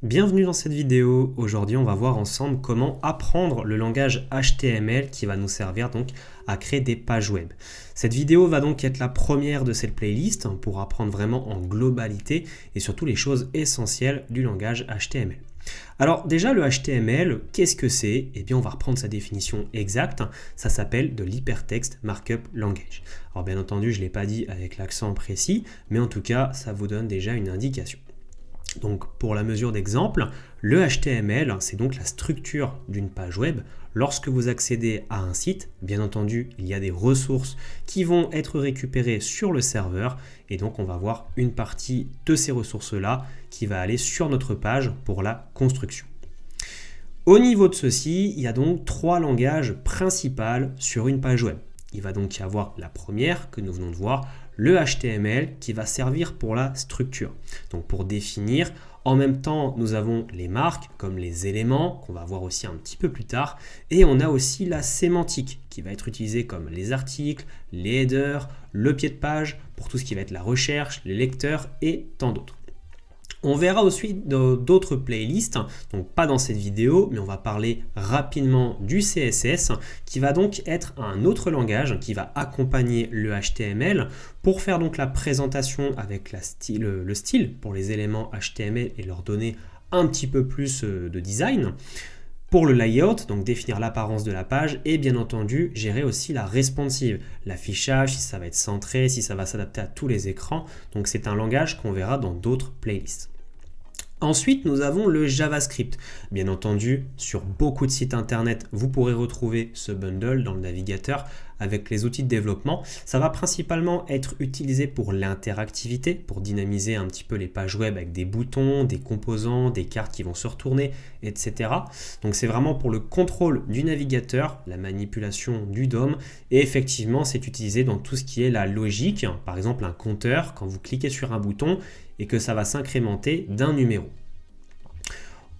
Bienvenue dans cette vidéo. Aujourd'hui, on va voir ensemble comment apprendre le langage HTML qui va nous servir donc à créer des pages web. Cette vidéo va donc être la première de cette playlist pour apprendre vraiment en globalité et surtout les choses essentielles du langage HTML. Alors déjà le HTML, qu'est-ce que c'est? Eh bien on va reprendre sa définition exacte, ça s'appelle de l'Hypertext Markup Language. Alors bien entendu je ne l'ai pas dit avec l'accent précis, mais en tout cas ça vous donne déjà une indication. Donc pour la mesure d'exemple, le HTML, c'est donc la structure d'une page web. Lorsque vous accédez à un site, bien entendu, il y a des ressources qui vont être récupérées sur le serveur et donc on va voir une partie de ces ressources-là qui va aller sur notre page pour la construction. Au niveau de ceci, il y a donc trois langages principaux sur une page web. Il va donc y avoir la première que nous venons de voir, le HTML qui va servir pour la structure. Donc pour définir, en même temps nous avons les marques comme les éléments qu'on va voir aussi un petit peu plus tard et on a aussi la sémantique qui va être utilisée comme les articles, les headers, le pied de page pour tout ce qui va être la recherche, les lecteurs et tant d'autres. On verra ensuite d'autres playlists, donc pas dans cette vidéo, mais on va parler rapidement du CSS, qui va donc être un autre langage qui va accompagner le HTML pour faire donc la présentation avec le style pour les éléments HTML et leur donner un petit peu plus de design. Pour le layout, donc définir l'apparence de la page et bien entendu gérer aussi la responsive, l'affichage, si ça va être centré, si ça va s'adapter à tous les écrans. Donc c'est un langage qu'on verra dans d'autres playlists. Ensuite, nous avons le JavaScript. Bien entendu, sur beaucoup de sites internet, vous pourrez retrouver ce bundle dans le navigateur avec les outils de développement. Ça va principalement être utilisé pour l'interactivité, pour dynamiser un petit peu les pages web avec des boutons, des composants, des cartes qui vont se retourner, etc. Donc c'est vraiment pour le contrôle du navigateur, la manipulation du DOM, et effectivement c'est utilisé dans tout ce qui est la logique, par exemple un compteur, quand vous cliquez sur un bouton et que ça va s'incrémenter d'un numéro.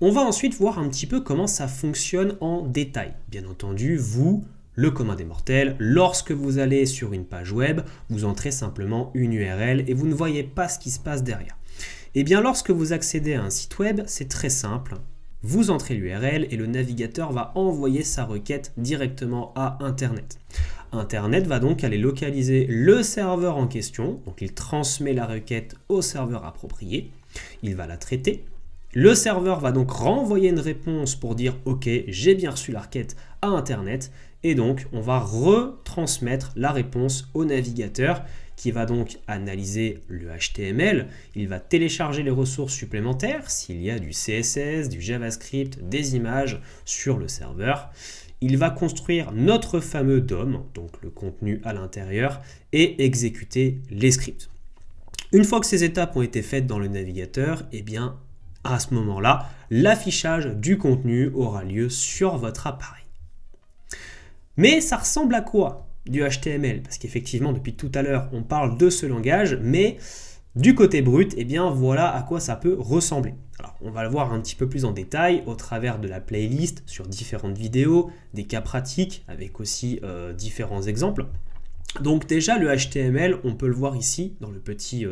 On va ensuite voir un petit peu comment ça fonctionne en détail. Bien entendu, vous, le commun des mortels, lorsque vous allez sur une page web, vous entrez simplement une URL et vous ne voyez pas ce qui se passe derrière. Et bien lorsque vous accédez à un site web, c'est très simple. Vous entrez l'URL et le navigateur va envoyer sa requête directement à Internet. Internet va donc aller localiser le serveur en question, donc il transmet la requête au serveur approprié, il va la traiter. Le serveur va donc renvoyer une réponse pour dire « Ok, j'ai bien reçu la requête à Internet » et donc on va retransmettre la réponse au navigateur qui va donc analyser le HTML, il va télécharger les ressources supplémentaires s'il y a du CSS, du JavaScript, des images sur le serveur. Il va construire notre fameux DOM, donc le contenu à l'intérieur, et exécuter les scripts. Une fois que ces étapes ont été faites dans le navigateur, eh bien, à ce moment-là, l'affichage du contenu aura lieu sur votre appareil. Mais ça ressemble à quoi du HTML? Parce qu'effectivement, depuis tout à l'heure, on parle de ce langage, mais du côté brut, eh bien voilà à quoi ça peut ressembler. Alors, on va le voir un petit peu plus en détail au travers de la playlist sur différentes vidéos, des cas pratiques avec aussi différents exemples. Donc déjà le HTML, on peut le voir ici dans le petit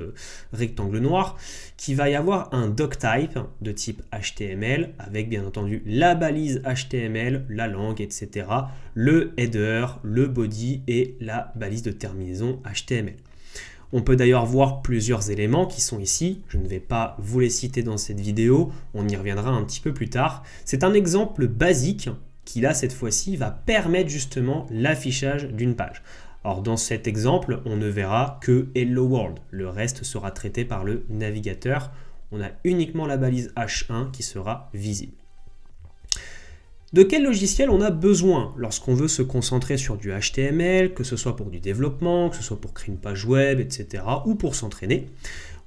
rectangle noir, qu'il va y avoir un doctype de type HTML avec bien entendu la balise HTML, la langue, etc. Le header, le body et la balise de terminaison HTML. On peut d'ailleurs voir plusieurs éléments qui sont ici, je ne vais pas vous les citer dans cette vidéo, on y reviendra un petit peu plus tard. C'est un exemple basique qui là cette fois-ci va permettre justement l'affichage d'une page. Alors dans cet exemple, on ne verra que Hello World, le reste sera traité par le navigateur, on a uniquement la balise H1 qui sera visible. De quel logiciel on a besoin lorsqu'on veut se concentrer sur du HTML, que ce soit pour du développement, que ce soit pour créer une page web, etc. ou pour s'entraîner?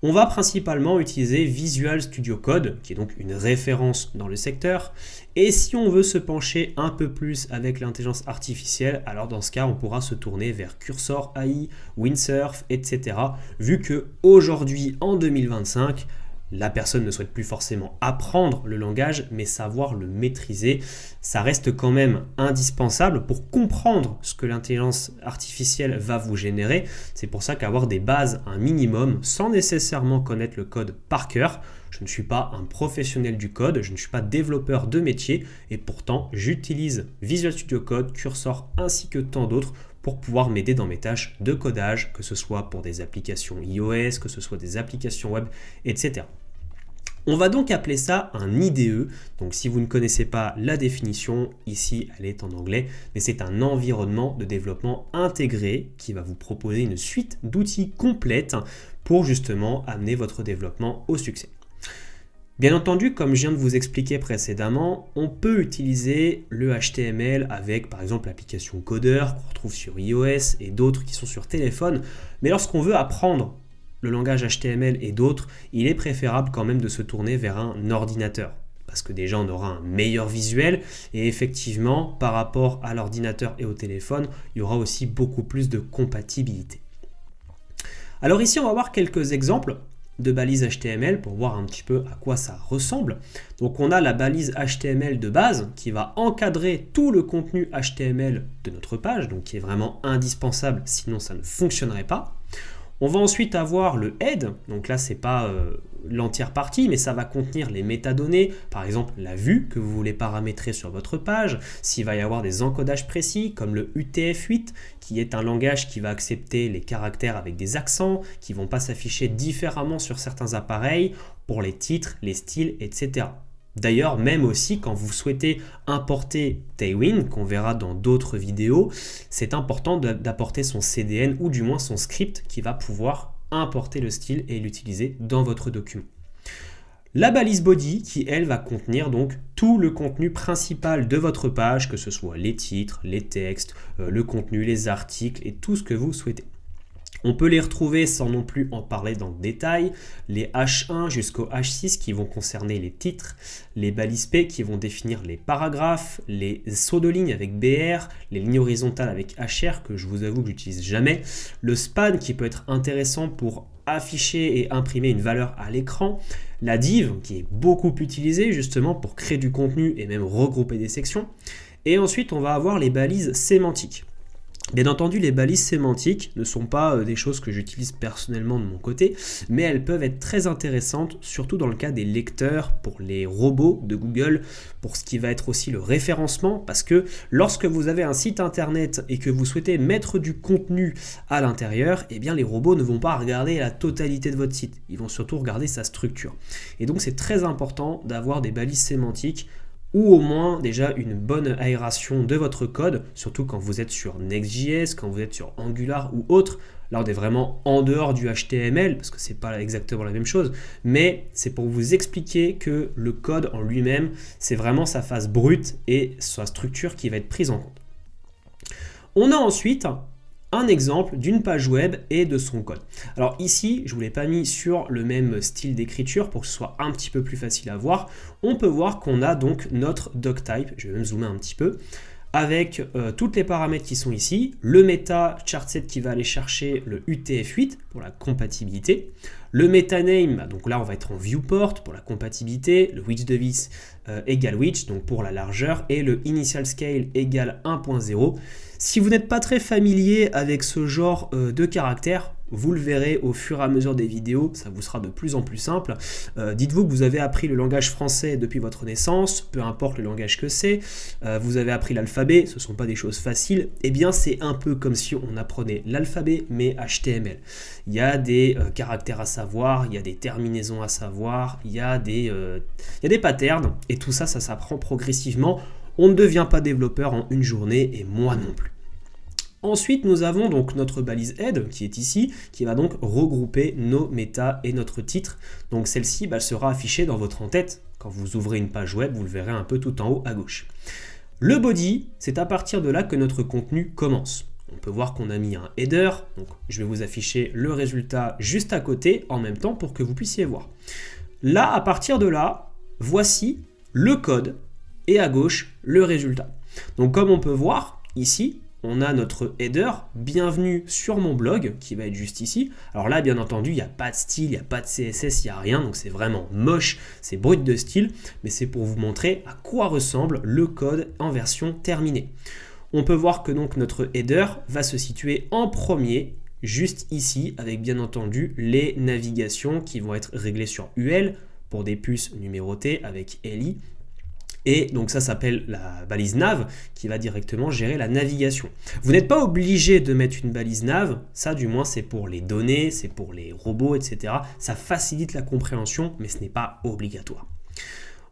On va principalement utiliser Visual Studio Code, qui est donc une référence dans le secteur. Et si on veut se pencher un peu plus avec l'intelligence artificielle, alors dans ce cas, on pourra se tourner vers Cursor AI, Windsurf, etc. Vu que aujourd'hui, en 2025, la personne ne souhaite plus forcément apprendre le langage, mais savoir le maîtriser. Ça reste quand même indispensable pour comprendre ce que l'intelligence artificielle va vous générer. C'est pour ça qu'avoir des bases, un minimum, sans nécessairement connaître le code par cœur. Je ne suis pas un professionnel du code, je ne suis pas développeur de métier, et pourtant j'utilise Visual Studio Code, Cursor ainsi que tant d'autres pour pouvoir m'aider dans mes tâches de codage, que ce soit pour des applications iOS, que ce soit des applications web, etc. On va donc appeler ça un IDE. Donc si vous ne connaissez pas la définition, ici elle est en anglais, mais c'est un environnement de développement intégré qui va vous proposer une suite d'outils complète pour justement amener votre développement au succès. Bien entendu, comme je viens de vous expliquer précédemment, on peut utiliser le HTML avec par exemple l'application Coder qu'on retrouve sur iOS et d'autres qui sont sur téléphone, mais lorsqu'on veut apprendre le langage HTML et d'autres, il est préférable quand même de se tourner vers un ordinateur. Parce que déjà on aura un meilleur visuel et effectivement par rapport à l'ordinateur et au téléphone, il y aura aussi beaucoup plus de compatibilité. Alors ici on va voir quelques exemples de balises HTML pour voir un petit peu à quoi ça ressemble. Donc on a la balise HTML de base qui va encadrer tout le contenu HTML de notre page, donc qui est vraiment indispensable, sinon ça ne fonctionnerait pas. On va ensuite avoir le head, donc là c'est pas l'entière partie, mais ça va contenir les métadonnées, par exemple la vue que vous voulez paramétrer sur votre page, s'il va y avoir des encodages précis comme le UTF-8 qui est un langage qui va accepter les caractères avec des accents, qui ne vont pas s'afficher différemment sur certains appareils pour les titres, les styles, etc. D'ailleurs, même aussi quand vous souhaitez importer Tailwind, qu'on verra dans d'autres vidéos, c'est important d'apporter son CDN ou du moins son script qui va pouvoir importer le style et l'utiliser dans votre document. La balise body qui, elle, va contenir donc tout le contenu principal de votre page, que ce soit les titres, les textes, le contenu, les articles et tout ce que vous souhaitez. On peut les retrouver sans non plus en parler dans le détail, les H1 jusqu'au H6 qui vont concerner les titres, les balises P qui vont définir les paragraphes, les sauts de ligne avec BR, les lignes horizontales avec HR que je vous avoue que j'utilise jamais, le span qui peut être intéressant pour afficher et imprimer une valeur à l'écran, la div qui est beaucoup utilisée justement pour créer du contenu et même regrouper des sections, et ensuite on va avoir les balises sémantiques. Bien entendu, les balises sémantiques ne sont pas des choses que j'utilise personnellement de mon côté, mais elles peuvent être très intéressantes, surtout dans le cas des lecteurs, pour les robots de Google, pour ce qui va être aussi le référencement, parce que lorsque vous avez un site internet et que vous souhaitez mettre du contenu à l'intérieur, eh bien les robots ne vont pas regarder la totalité de votre site, ils vont surtout regarder sa structure. Et donc c'est très important d'avoir des balises sémantiques ou au moins déjà une bonne aération de votre code, surtout quand vous êtes sur Next.js, quand vous êtes sur Angular ou autre. Là, on est vraiment en dehors du HTML, parce que c'est pas exactement la même chose, mais c'est pour vous expliquer que le code en lui-même, c'est vraiment sa phase brute et sa structure qui va être prise en compte. On a ensuite un exemple d'une page web et de son code. Alors ici, je ne vous l'ai pas mis sur le même style d'écriture pour que ce soit un petit peu plus facile à voir. On peut voir qu'on a donc notre doctype, je vais même zoomer un petit peu, avec toutes les paramètres qui sont ici, le meta chartset qui va aller chercher le UTF-8 pour la compatibilité, le metaname, donc là on va être en viewport pour la compatibilité, le width de vis égale width, donc pour la largeur, et le initial scale égale 1.0. Si vous n'êtes pas très familier avec ce genre de caractères, vous le verrez au fur et à mesure des vidéos, ça vous sera de plus en plus simple. Dites-vous que vous avez appris le langage français depuis votre naissance, peu importe le langage que c'est, vous avez appris l'alphabet, ce ne sont pas des choses faciles, et bien c'est un peu comme si on apprenait l'alphabet mais HTML. Il y a des caractères à savoir, il y a des terminaisons à savoir, il y a des patterns, et tout ça, ça s'apprend progressivement. On ne devient pas développeur en une journée, et moi non plus. Ensuite, nous avons donc notre balise head qui est ici, qui va donc regrouper nos méta et notre titre. Donc celle-ci, elle sera affichée dans votre en-tête. Quand vous ouvrez une page web, vous le verrez un peu tout en haut à gauche. Le body, c'est à partir de là que notre contenu commence. On peut voir qu'on a mis un header, donc je vais vous afficher le résultat juste à côté en même temps pour que vous puissiez voir. Là, à partir de là, voici le code et à gauche le résultat. Donc comme on peut voir ici, on a notre header, bienvenue sur mon blog, qui va être juste ici. Alors là, bien entendu, il n'y a pas de style, il n'y a pas de CSS, il n'y a rien, donc c'est vraiment moche, c'est brut de style, mais c'est pour vous montrer à quoi ressemble le code en version terminée. On peut voir que donc notre header va se situer en premier, juste ici, avec bien entendu les navigations qui vont être réglées sur UL pour des puces numérotées avec LI. Et donc ça s'appelle la balise nav qui va directement gérer la navigation. Vous n'êtes pas obligé de mettre une balise nav, ça du moins c'est pour les données, c'est pour les robots, etc. Ça facilite la compréhension, mais ce n'est pas obligatoire.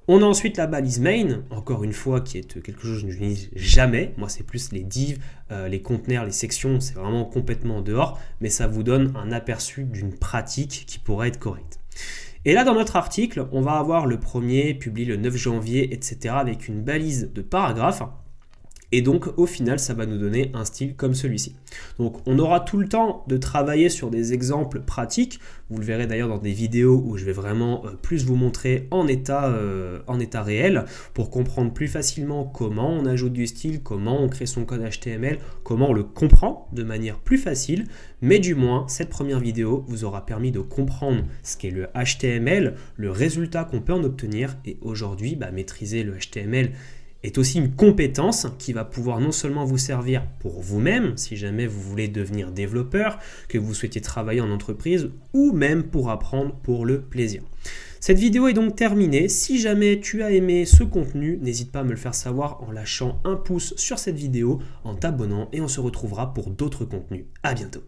On a ensuite la balise main, encore une fois, qui est quelque chose que je n'utilise jamais. Moi, c'est plus les divs, les conteneurs, les sections, c'est vraiment complètement en dehors, mais ça vous donne un aperçu d'une pratique qui pourrait être correcte. Et là, dans notre article, on va avoir le premier, publié le 9 janvier, etc., avec une balise de paragraphe. Et donc, au final, ça va nous donner un style comme celui-ci. Donc, on aura tout le temps de travailler sur des exemples pratiques. Vous le verrez d'ailleurs dans des vidéos où je vais vraiment plus vous montrer en état réel pour comprendre plus facilement comment on ajoute du style, comment on crée son code HTML, comment on le comprend de manière plus facile. Mais du moins, cette première vidéo vous aura permis de comprendre ce qu'est le HTML, le résultat qu'on peut en obtenir. Et aujourd'hui, maîtriser le HTML est aussi une compétence qui va pouvoir non seulement vous servir pour vous-même, si jamais vous voulez devenir développeur, que vous souhaitez travailler en entreprise, ou même pour apprendre pour le plaisir. Cette vidéo est donc terminée. Si jamais tu as aimé ce contenu, n'hésite pas à me le faire savoir en lâchant un pouce sur cette vidéo, en t'abonnant, et on se retrouvera pour d'autres contenus. À bientôt.